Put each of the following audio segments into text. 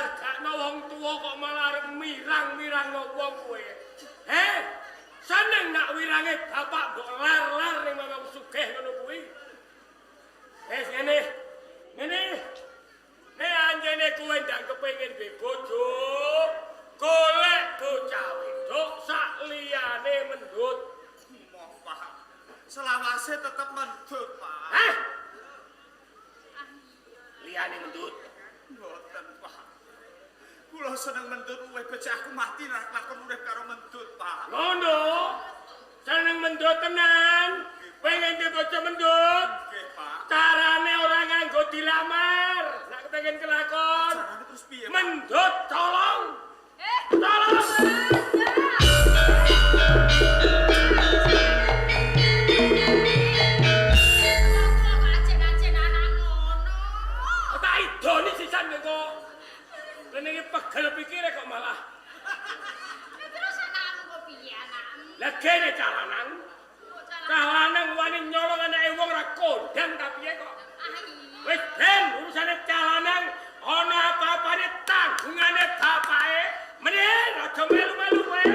ngargakno wong tuwa kok malah arep mirang-mirangno wong kowe. Seneng nak wirange bapak mbok lar-lar ning wong sugih ngono kuwi. Wis ngene. Nek anjene kowe ndang kepengin duwe bojo, golek bocah wedok sak liyane mendut. Moh, Pak. Selawase tetep mendut, Pak. Liyane mendut. Mboten, Pak. Kula seneng mendut luwih becik aku mati nek lakon urip karo mendut, Pak. Ngono. Seneng mendut tenan. Pengen duwe bojo mendut. Nggih, Pak. Carane ora nganggo dilamar. Nek pengen kelakon. Carane terus piye? Mendut tolong. Tolong. Tak idoni sisan kok. Kene iki pegel pikire kok malah. Terus anakmu kok piye anakmu? Lah kene calanan. Calanan wani nyolong anake wong ra kondang ta piye kok. Wis ben urusane calanan ana apa-apane tanggungane bapake. Meneh aja melu-melu kowe.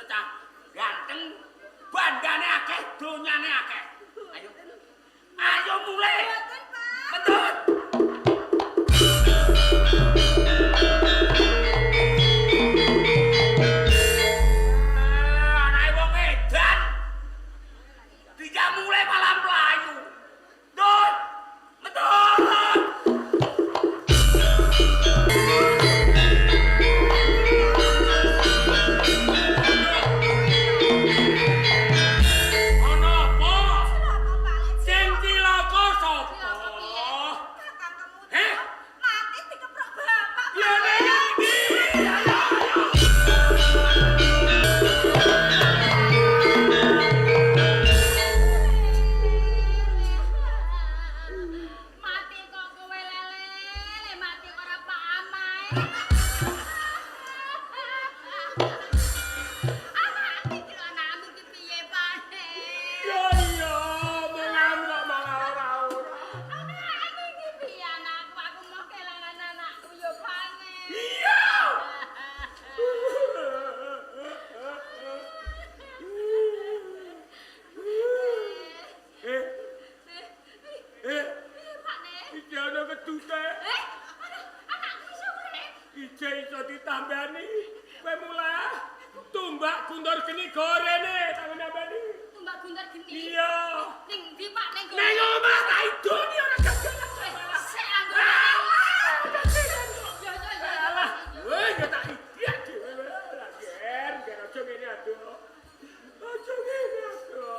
ana cah ganteng, bandane akeh, donyane akeh. Ayo. Ayo mulai. Mboten, Pak. Betul. Anake wong edan. Dijak mulai malam mlayu. Dut. Betul. Ana apa? Cilaka, Pak. Sing cilaka sapa? Cilaka piye? Kakang kemudian Heh? mati dikeprok bapak. Ya ning ndi? Ayo. Mati kok kowe lele, mati kok ora Pak Amai. Mati iki lho anakmu iki piye, Pak? Ya iya, mengang kok malah ora. Anakmu iki piye anakku? Aku mau kelangan anakku yo, Pak. Iya. Eh, eh, Pak Nek. iki ana kedute. Anakku iso urip. Ije iso ditambani. Kowe mulai tumbak guntur geni gorene tak nambani. Mbak Guntur geni. Iya. Ning ndi Pak ning kono? Ning omah tak idoni ora gagal. Sik anggone. Yo yo yo. Alah, weh ya tak idiak dhewe ora ger aja ngene aduh. Aja ngene aduh.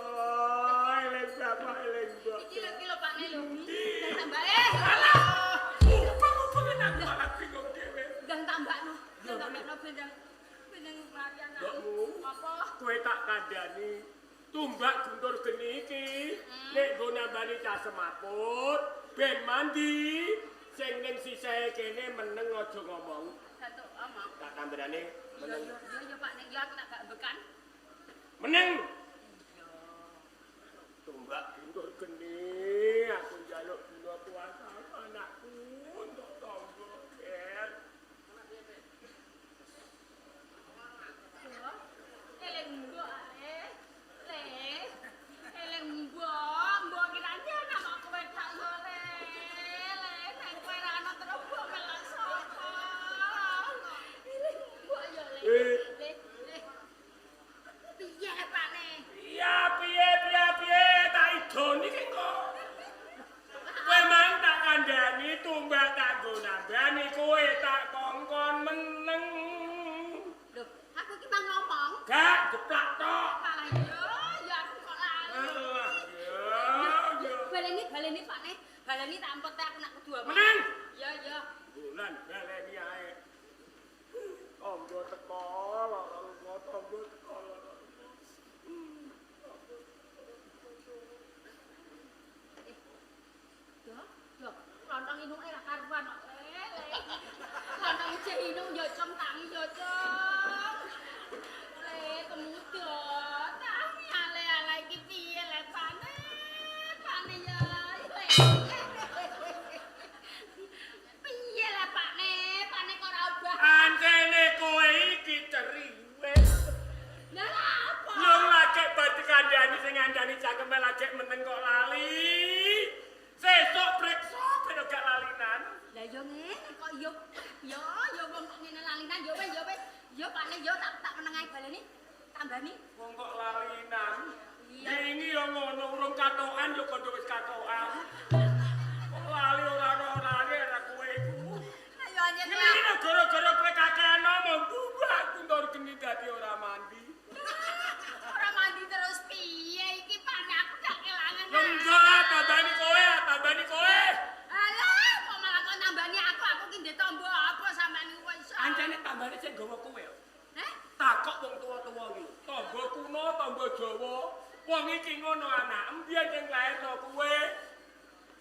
Eleng bapak eleng mbok. Iki lho Pak Nek lho. Ndi? Dan tambah Alah. Upeng-upeng aku malah bingung dhewe. Dan tambahno. Dan tambahno bendang. Bendang pelarian aku. Mbokmu. Apa? Kowe tak kandhani tumbak guntur geni iki nek nggo nambani cah semaput ben mandi sing ning sisahe kene meneng aja ngomong Satu omong. tak tambrane Yo meneng yo yo Pak Nek yo aku tak gak bekan. meneng tumbak guntur geni aku njaluk dina puasa anakku untuk tangga ger Yo. Eleng mbok ae. Le. Eleng mbok, mbok kirane anak kok kowe tak yo le. Le nek kowe ra ana terus mbok melok sapa. Eleng mbok yo le. Le. Le. Piye Pak Nek? iya piye tak idoni ki kok kowe mang tak kandhani tumbak tak nggo nambani kowe tak kongkon meneng Loh, aku ki mang ngomong. gak jeplak tok Malah yo aku kok lali. alah yo Baleni Pak Nek. Baleni tak empet aku nak kedua. meneng Yo yo. bulan baleni ae tangga teko lara tangga teko Yo, yo. Lontong inung ra karuan kok. Le. Lontong ije inung yo com tangi yo com. Le kemudot. Tangi ale-ale iki piye le Pak Nek? Pak Nek yo. Le. Piye le Pak Nek? Pak Nek kok ora obah. antene kowe iki ceriwes Lah apa? yo lagi badhe kandhani sing ngandhani cangkeme lagi meneng kok lali sesuk preksa ben gak lalinan Lah yo ngene kok yo wong kok ngene lalinan yo wis yo Pak Nek yo tak meneng ae baleni tambani wong kok lalinan Iya. wingi yo ngono urung katokan yo kondo wis katokan kok lali ora lali ora kowe iku ayo anjen ini gara-gara kowe kakean ngomong buak kuntur geni dadi ora mandi ora mandi terus piye iki Pak Nek aku gak kelangan yo enggak tambani kowe alah kok malah kok nambani aku ki ndek tombo apa sampean niku kok iso ancene tambane sing gawa kowe yo Heh takok wong tuwa-tuwa iki tangga kuno tangga Jawa wong iki ngono anak mbiyen sing lairno kowe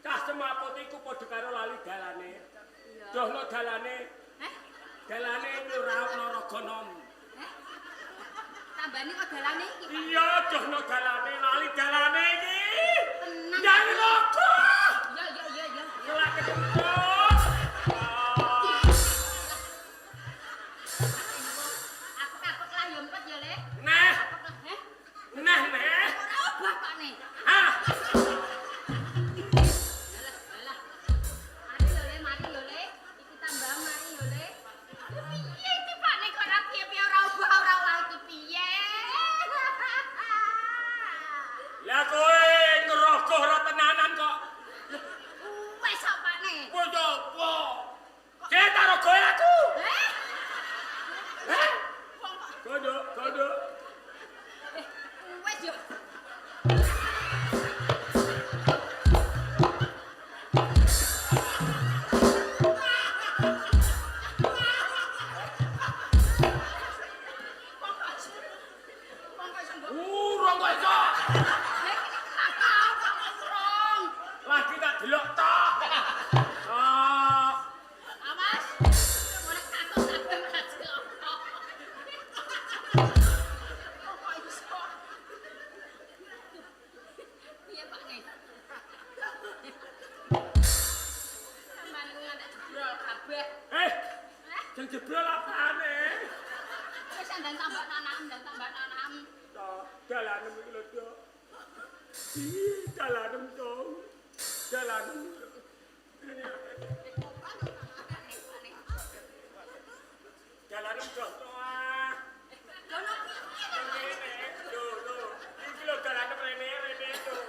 cah semaput iku padha karo lali dalane iya dohno dalane Heh dalane ora ono raga Heh tambani kok dalane iki Pak iya dohno dalane lali dalane iki tenang jangan raga yo kelak ketemu aku kapok lah yo empet yo le nah jebrol kabeh. Sing jebrol apane? Wis ndang tambah nanam. Dalanem iki lho, Dok. Dalanem, Dok. Dalanem. Dalanem, Dok. Dono piye? Lho. Iki lho dalanem rene, Dok.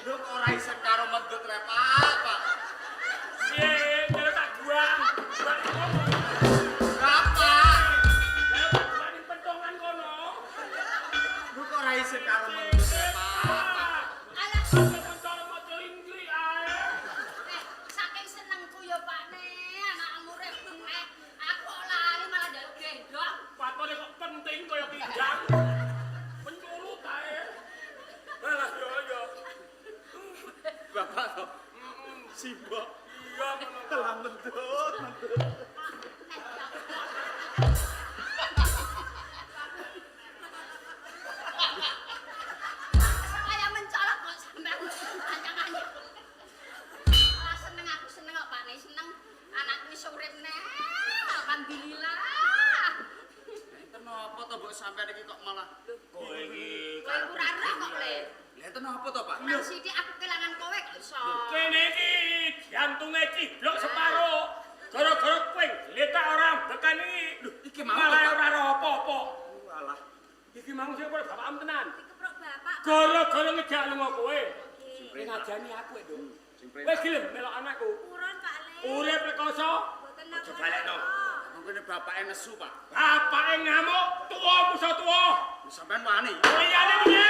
Nduk ora isen karo mendut rek, Pak. Piye, jare tak buang. Apa? Ayo tak buang pentongan kono. Nduk ora isen karo mendut rek, Pak. Alah, Pentongan maca Inggris ae. saking senengku ya Pak Ne, anakmu urip meneh. Aku kok lali malah njaluk gendong. Patone kok penting kaya pindang. Pencurut ae. Alah yo. Bapak toh. Simbok. Iya ngono. Telah mendut. Saya mencolok kok sampai ancang-ancang. Malah seneng aku seneng kok Pak Ne, seneng anakku wis urip neh. Alhamdulillah. Kenapa toh mbok sampean iki kok malah Kowe iki Kowe ora roh kok, Le. Lah kenapa toh, Pak? Nang sithik aku kelangan kowe kok iso. kene iki jantunge ciblok separo. Gara-gara kowe gletak ora bekani. Lho, iki mau malah Pak. ora ro apa-apa. Walah. Iki mang sing kowe bapakmu tenan. Dikeprok bapak. Gara-gara ngejak lunga kowe. Ngajani aku, Nduk. Wis gelem melok anakku. Purun Pak Le. Urip rekoso. Mboten Aja balekno. Mungkin bapake nesu, Pak. Bapake ngamuk, tuwa musa tuwa. Sampean wani. Liyane piye?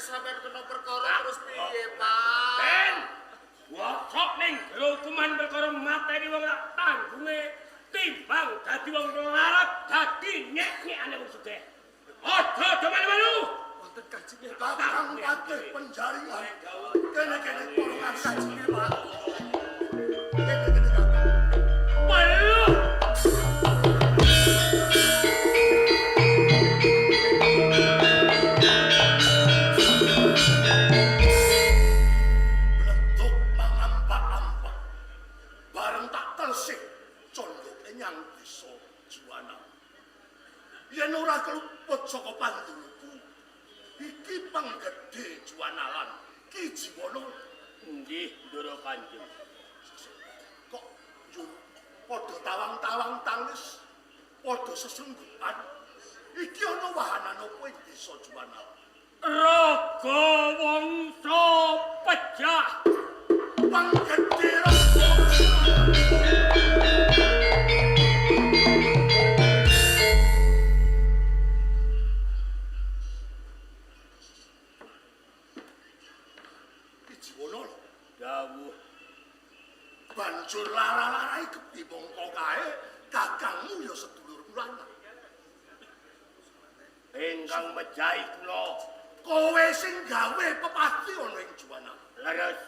Sampeyan kena perkara terus piye, Pak? Ben, bosok ning jero kuman perkara mateni wong tak tanggunge timbang dadi wong larat dadi nyek-nyekane wong sugih. Aja malu-malu. Wonten kajine Kakang Patih penjaringan. Kene-kene porong kajine, Pak. Kene-kene Kakang. Malu. Bleduk mangampak-ampak. Bareng tak telsih condoke nyang desa Juwana. Yen ora keluput saka panduluku, iki penggede Juwanalan Ki Jiwana. Nggih, Ndara Kanjeng. Kok yo padha tawang-tawang tangis, padha sesenggukan. Iki ana wahanan apa ing desa Juwana? Raga wangsa pejah. Penggede Ki Jiwana lho. Dawuh Banjur lara-larai kepimongko kae kakangmu ya sedulurmu lanang. ingkang mejahi kula. Kowe sing gawe pepati ana ing Juwana. Leres.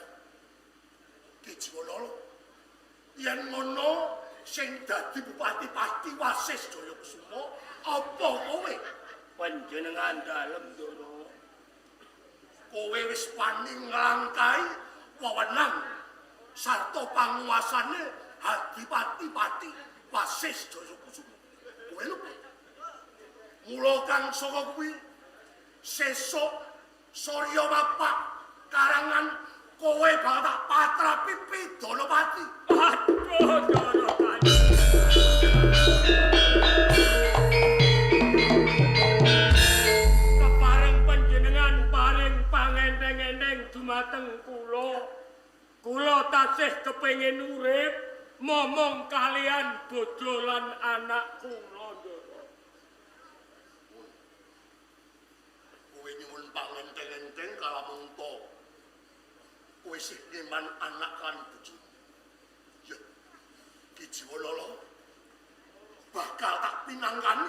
Ki Jiwana lho. Yen ngono sing dadi bupati Pati Wasis Jayakusuma apa kowe? Panjenengan dalem, Ndara. Kowe wis wani nglangkai wewenang sarta panguasane Adipati Pati Wasis Jayakusuma. Kowe lho. Mula kang saka kuwi sesuk Surya Bapak karangan kowe bakal tak patrapi Pidonopati. Aduh, Ndara Kanjeng. Kepareng panjenengan paring pangenteng-enteng dumateng kula. Kula tasih kepengin urip momong kalian bojo lan anak kula, Ndara. Kowe nyuwun pangenteng-enteng kalamun to. Kowe sih ngeman anak lan bojo. Ya, Ki Jiwana bakal tak pinanggani.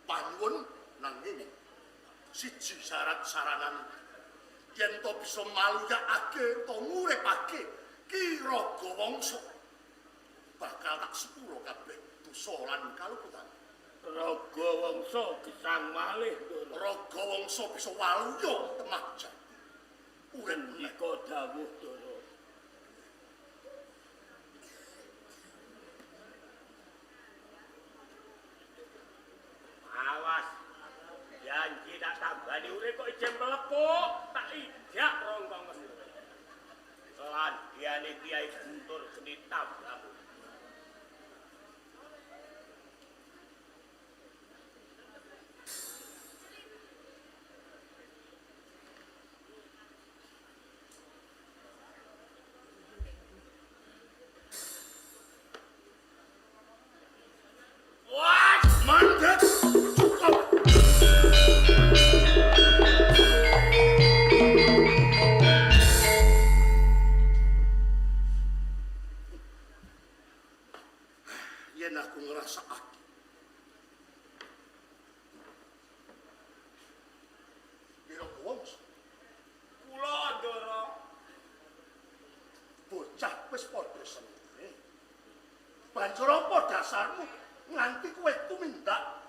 Panyuwun nanging siji syarat saranan yen to bisa maluyakake utawa nguripake Ki Raga Wangsa bakal tak sepuro kabeh dosa lan kaluputan. Raga Wangsa gesang malih, Ndara. Raga Wangsa bisa waluya temah jati. Urip meneh. Nika dawuh, Ndara. Awas. Janji tak tambani urip kok ijen melepuk, tak ijak rongkong mesthi. Ladiane Kiai Guntur Geni Tambaku. Wah, Mandek cukup. Yen aku ngrasakake Ki Raga Wangsa kula, Ndara. bocah wis padha senenge. Banjur apa dasarmu nganti kowe tumindak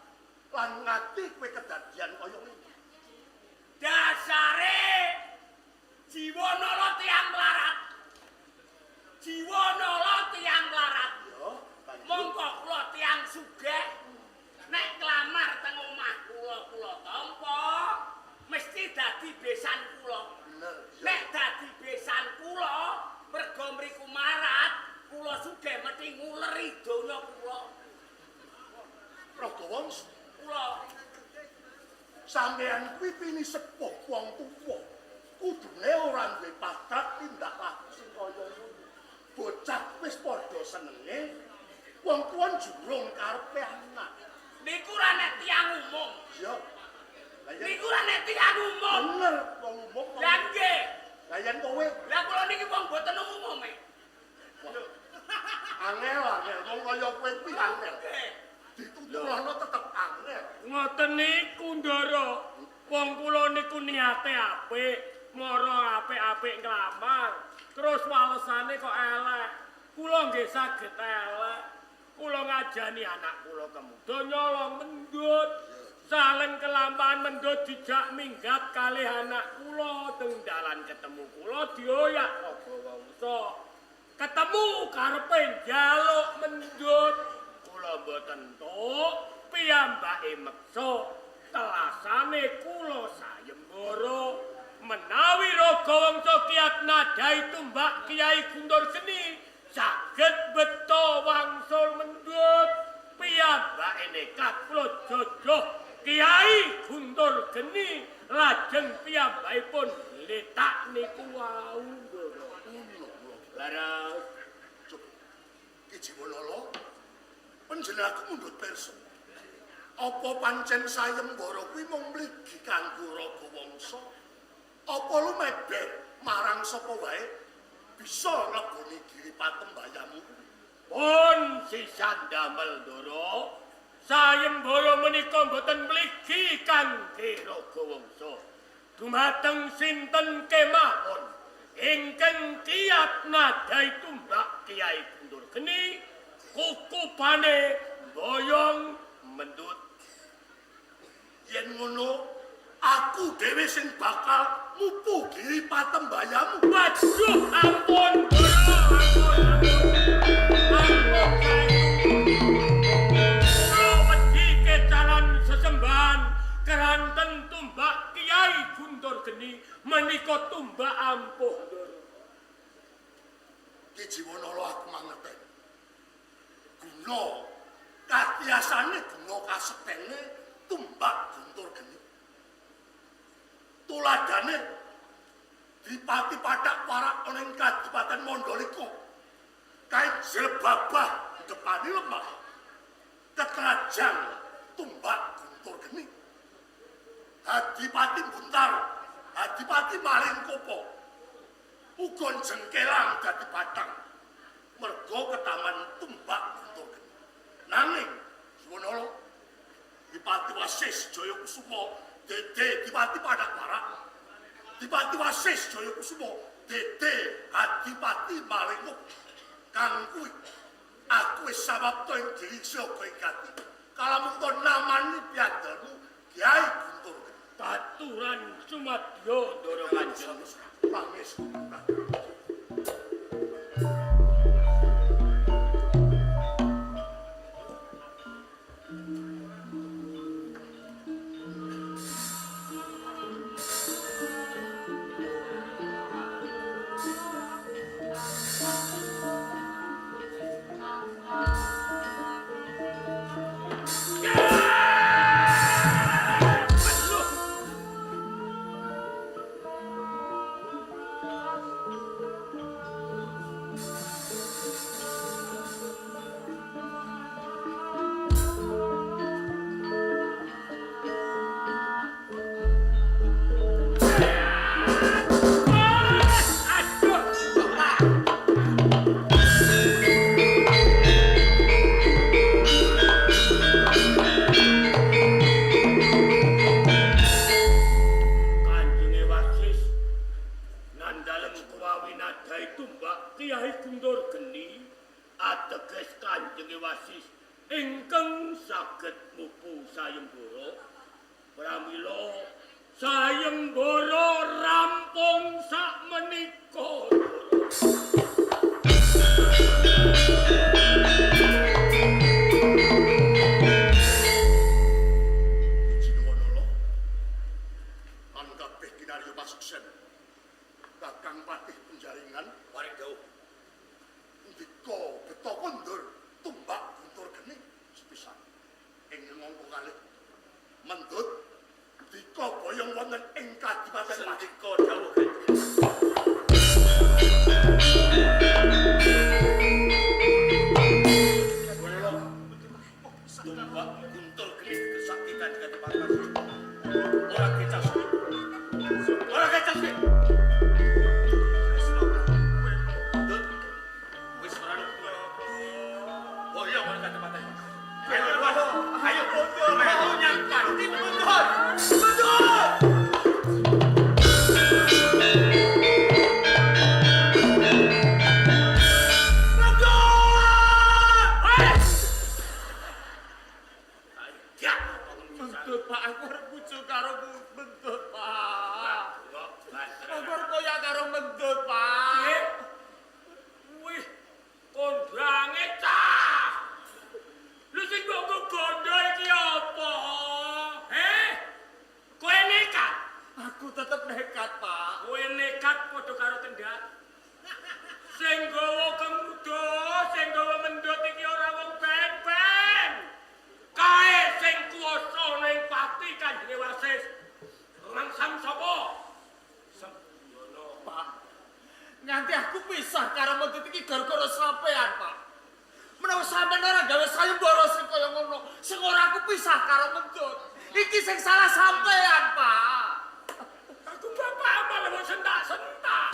lan ngati kowe kedadian kaya ngene? Dasare Jiwanala tiyang mlarat. Jiwanala tiyang mlarat. Ya, banjur Mongko kula tiyang sugih nek nglamar teng omah kula tampa mesti dadi besan kula. bener. Nek dadi besan kula mergo mriku marat, kula sugih mesti nguleri donya kula. Raga Wangsa, Kula sampeyan kuwi pini sepuh wong tuwa. Kudune ora duwe patat tindak laku sing kaya ngono. Bocah wis padha senenge, wong tuwa jurung karepe anak. niku ra nek tiyang umum. Ya. Lah ya Niku ra nek tiyang umum. bener wong mboten umum. Angel wong kaya kowe kuwi angel. Dituturno tetep angel. Ngoten niku Ndara. Wong kula niku niate apik, mara apik-apik nglamar. Terus walesane kok elek. Kula nggih saged elek. Kula ngajani anak kula kemuda nyolong mendut. Saling kelampahan mendut dijak minggat kalih anak kula teng dalan ketemu kula dioyak raga wangsa. Ketemu karepe njaluk mendut. Kula mboten tok, piyambake meksa. Telasane kula sayembara menawi raga wangsa kiat nadai tumbak Kiai Guntur Geni saged beto wangsul mendut. Piyambake nekat kula jojoh Kiai Guntur Geni lajeng piyambakipun letak niku wau. Laras Ki Jiwanala panjenenganku mundhut pirsa. Apa pancen sayembara kuwi mung mligi kanggo raga wangsa? Apa lumeber marang sapa wae bisa ngleboni diri patembayamu? pun sisan damel Ndara. Sayembara menika mboten mligi kangge raga wangsa. Dumateng sinten kemawon ingkang kiat nadai tumbak Kiai Guntur Geni kukupane boyong mendut. Yen ngono, aku dhewe sing bakal mupugi patembayamu. Waduh, ampun, ampun. Kula wedi kecalan sesembahan keranten tumbak Kiai Guntur Geni menika tumbak ampuh. Ki Jiwanala aku mangerteni. Guna katiasane guna kasektene tumbak Guntur Geni. Tuladane Dipati Pathak Warak ana ing Kadipaten Mandalika. Kanjel babah depani lemah. Ketrajang tumbak Guntur Geni. Adipati Buntar, Adipati Malingkopo. Ugon jengkelang dadi batang. Merga ketaman tumbak Guntur Geni. Nanging Jiwanala Dipati Wasis Jayakusuma Dede Dipati Pathak Warak. Dipati Wasis Jayakusuma Dede Adipati Malingkopo. Kang kuwi aku wis samapta ing diri saka ing ati. Kalamun namani piadelmu Kiai Guntur Geni. Baturan Sumadyo Ndara Kanjeng. Pangis. nekat padha karo tendhat. Sing gawa kemudo, sing gawa mendut iki ora wong ben-ben. Kae sing kuwasa ning pati Kanjeng Wasis. Rangsam sapa? Semyono. Pak, nganti aku pisah karo mendut iki gara-gara sampean, Pak. Menawa sampean ora gawe sayembara sing kaya ngono, sing ora aku pisah karo mendut. Iki sing salah sampean, Pak. Aku bapak malah mau sentak-sentak.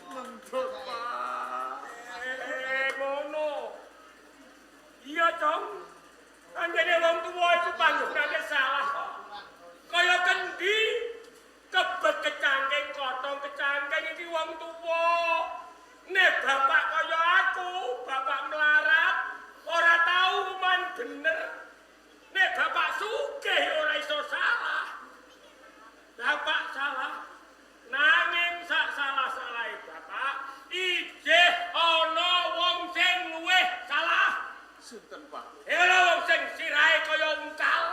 Mendut, Pak. Ngono. Iya, Cong. Anjene wong tuwa iku panggonane salah kok. Kaya kendi kebet kecangking kotong kecangking iki wong tuwa. Nek bapak kaya aku, bapak melarat, ora tau man bener. Nek bapak sugih ora iso salah. Bapak salah. Nanging sak salah-salahe bapak, ijeh ana wong sing luwih salah. Sinten, Pak? Lho wong sing sirahe kaya ungkal.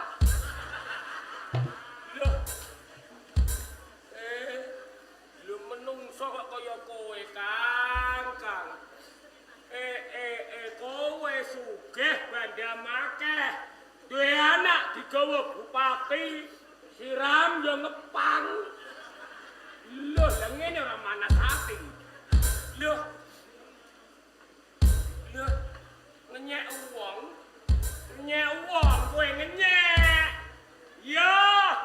Lho menungso kok kaya kowe, Kang. Kowe sugih bandha akeh. Duwe anak digawa bupati, siram yo ngepang. Lho, lah ngene ora manas ati. Lho. Ngenyek wong kowe ngenyek. Ya,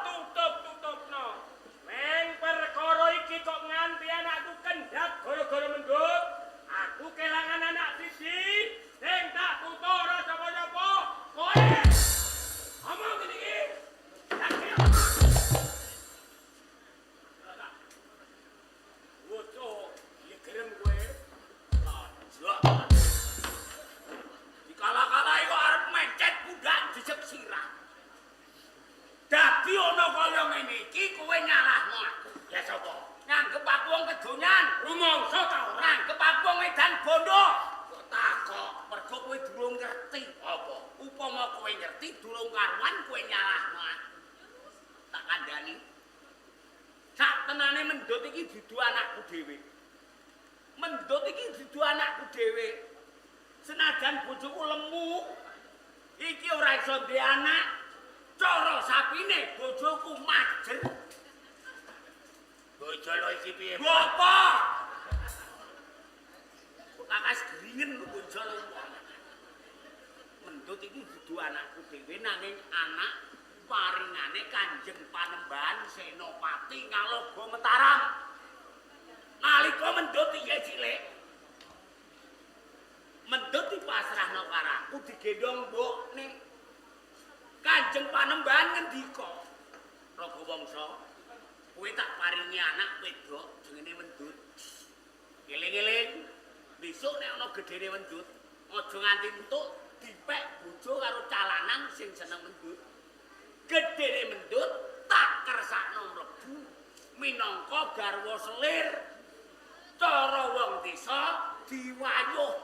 tutup-tutupno. Meng perkara iki kok nganti anakku kendhat gara-gara mendut. Aku kelangan anak siji sing tak tutuk ora sapa-sapa. Kowe. Omong ngene iki. Woco, ya gerem kowe. Aja. Dikala-kalai kok arep mencet budak jejeg sirah. Dadi ana kaya ngene iki kowe nyalahno aku. Ya sapa? Nganggep aku wong kedonyan. Rumangsa ta ora? Nganggep aku wong edan bondo. Kok takok mergo kowe durung ngerti. Apa? Upama kowe ngerti durung karuan kowe nyalahno aku. Tak kandhani. Sak tenane mendut iki dudu anakku dhewe. Mendut iki dudu anakku dhewe. Senajan bojoku lemu, iki ora iso duwe anak. Cara sapine bojoku majer. Bojo lo iki piye? Apa? Kakas geringen bojo lo. Mendut iki dudu anakku dhewe nanging anak paringane Kanjeng Panembahan Senopati Ngaloga Mataram. Nalika mendut iki cilik, mendut dipasrahno karo aku digendong mbokne. Kanjeng Panembahan ngendika, Ragawangsa, kowe tak paringi anak wedok jenenge Mendut. Eling-eling, besok nek ana gedene Mendut, aja nganti entuk dipek bojo karo calanang sing seneng Mendut. Gedene Mendut tak kersakno mlebu minangka garwa selir. Cara wong desa diwayuh.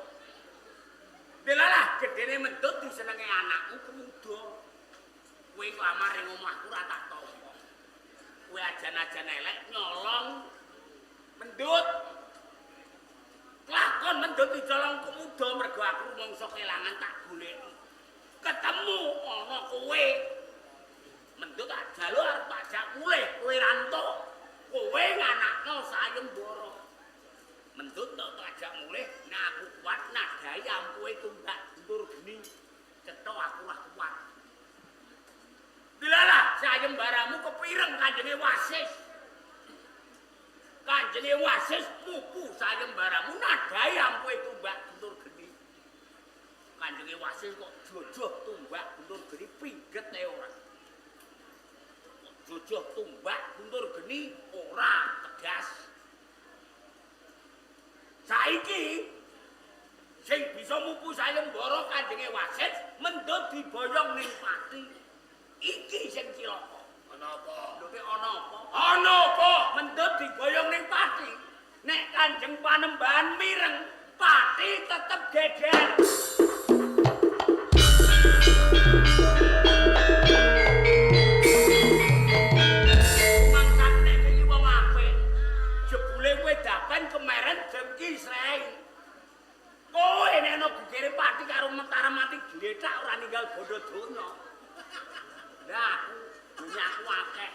Delalah gedene Mendut disenengi anakku kemuda. Kowe nglamar ning omahku ora tak tampa. Kowe ajan-ajan elek nyolong Mendut. Lakon Mendut dicolong kemuda mergo aku rumangsa kelangan tak goleki. Ketemu ana kowe. Mendut tak jalu arep tak jak mulih kowe rantuk. Kowe nganakno sayembara. Mendut tak ajak mulih nek aku kuat nadahi ampuhe tumbak ndur geni. Cetok aku ora kuat. Dilalah sayembaramu kepireng Kanjenge Wasis. Kanjenge Wasis pupu sayembaramu nadahi ampuhe tumbak ndur geni. Kanjenge Wasis kok jojoh tumbak ndur geni pingget ae ora. Jojoh tumbak ndur geni ora tegas. Saiki sing bisa mupu sayembara Kanjenge Wasis Mendut diboyong ning pati. Iki sing cilaka. Ana apa? Lho ana apa? Ana apa? Mendut diboyong ning pati. Nek Kanjeng Panembahan mireng, pati tetep geger. Mangsat nek iki wong apik. Jebule bondo donya. Lah aku donyaku akeh.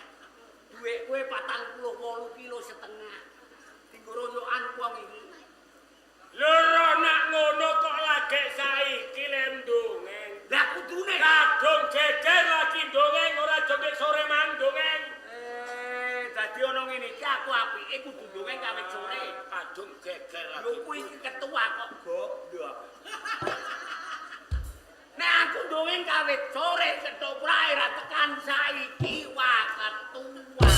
Duit kowe 48 kilo setengah. Tinggo royokan wong iki. Loro nak ngono kok lagi saiki lem dongeng. Lah kudune Kadung geger lagi dongeng ora joget sore man dongeng. Dadi ana ngene iki aku apike kudu dongeng kawit sore. Kadung geger lagi. Lho kuwi iki ketua kok goblok. Nek aku dongeng kawit sore ketoprak ra tekan saiki wah ketua.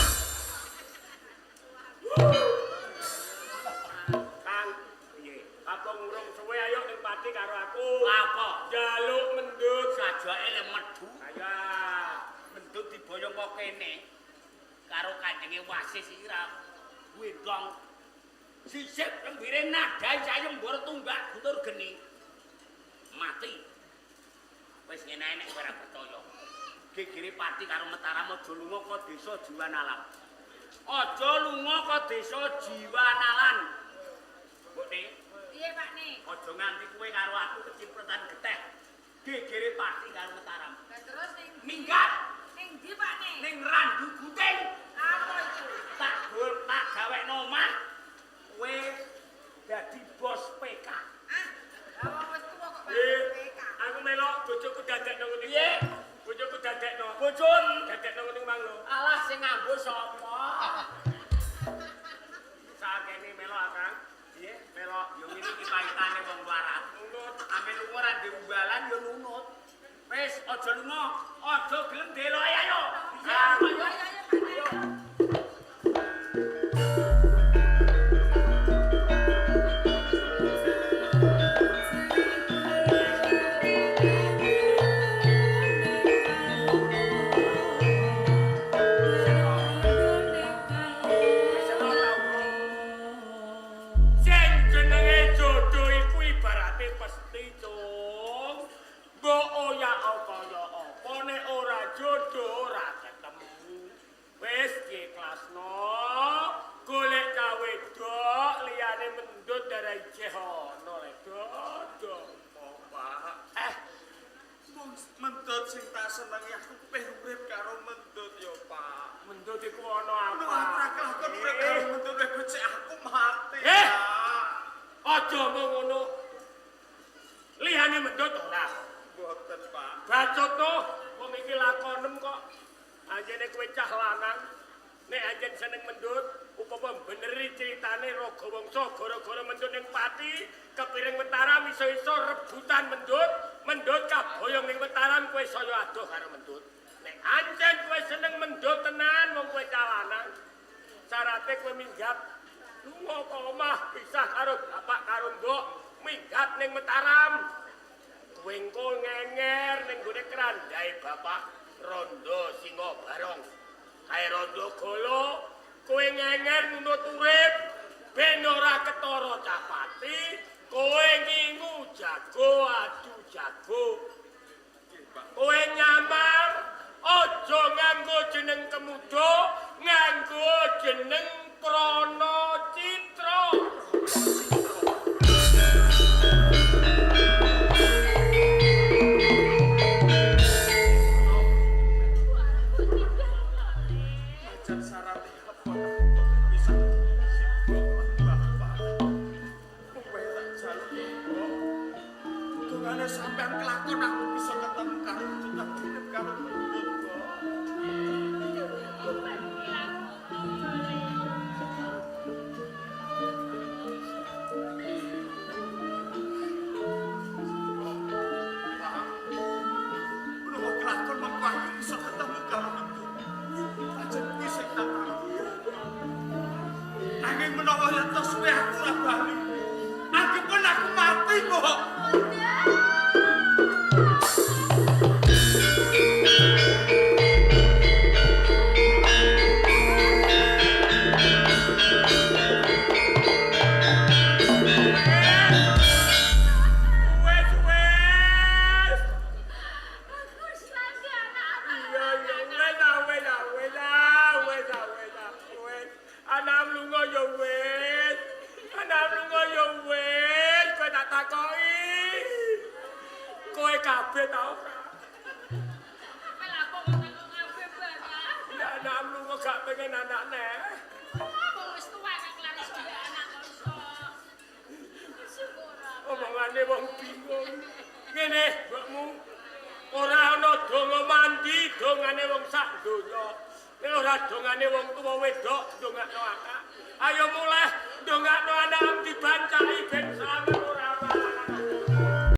Kang, piye? Apa ngurung suwe ayo ning pati karo aku. Apa? Jaluk mendut Sajake le medhu. Aya. Mendut diboyong kok kene. Karo kanjenge wasis iki ra wedong. Sisip lembire nadai sayem mbor tumbak butur geni. Mati. Wis ngene nek ora percaya. Gegere pati karo Mataram aja lunga ka desa Jiwanalan. Aja lunga ka desa Jiwanalan. Mbokne, Piye Pak Ne? aja nganti kowe karo aku kecipretan geteh. Gegere pati karo Mataram. Lah terus ning Minggat ning ndi Pak Ne? ning randu guting. Apa itu? Tak gawekno omah. Kowe dadi bos PK. Ah, lah wong wis tuwa kok Eh, PK. aku melok bojoku dadekno ngene. Piye? Bojoku dadekno. Bojone Dadekno ngene mang lho. alah sing nganggo sapa? Sakene melok Kang. Piye? Melok yo ngene iki paitane wong warat. Nunut. Amen lunga ora ndek umbalan yo nunut. Wis aja lunga, aja gelem deloke ayo. Kang. Ayo Pak Ne. Sing jenenge jodoh iku ibarate pesti, Cung. Mbok oyak kaya apa nek ora jodoh ora ketemu. Wis ikhlasno. Golek cawe dok liyane mendut darai jehono le dodong. Pak. Mendut sing tak senengi aku pengen urip karo mendut yo, Pak. Mendut iku ana apa? Ora kelakon urip karo mendut nek becik aku mati. Eh! Pak. Aja mau ngono. Liyane mendut ora. Mboten, Pak. Bacotno wong iki lakonem kok. Anjene kowe cah lanang. Nek anjen seneng mendut, upama beneri ceritane raga wangsa gara-gara mendut ning pati, kepiring Mataram iso-iso rebutan mendut kaboyong ning Mataram kowe saya adoh karo mendut. Nek anjen kowe seneng mendut tenan wong kowe cah lanang, syarate kowe minggat lunga ka omah pisah karo bapak karo mbok minggat ning Mataram. Kowe engko ngenger ning gone krandahe bapak Rondo Singo Barong. Kae Rondo Golo, kowe ngenger nunut urip ben ora ketara capati, kowe ngingu jago adu jago. Kowe nyamar aja nganggo jeneng kemudo, nganggo jeneng Krana Citra. Ajar syarat apa bisa sibuk bapak. Kowe tak jaluk kok. Dungane sampean kelakon aku bisa ketemu karo tetep urip karo mendut kok. Pak, menawa kelakon mengko aku bisa ketemu karo mendut. Aja kuwi sing tak tahu. Angin menawa lentos suwe aku ora bali. Anggepun aku mati kok. Wes. Aku selagi anak-anak. Iya, wes. Anak lunga ya wes. Kowe tak takoki. Kowe kabeh ta ora? dongane wong sak donya. Nek ora dongane wong tuwa wedok ndongakno akak. Ayo mulai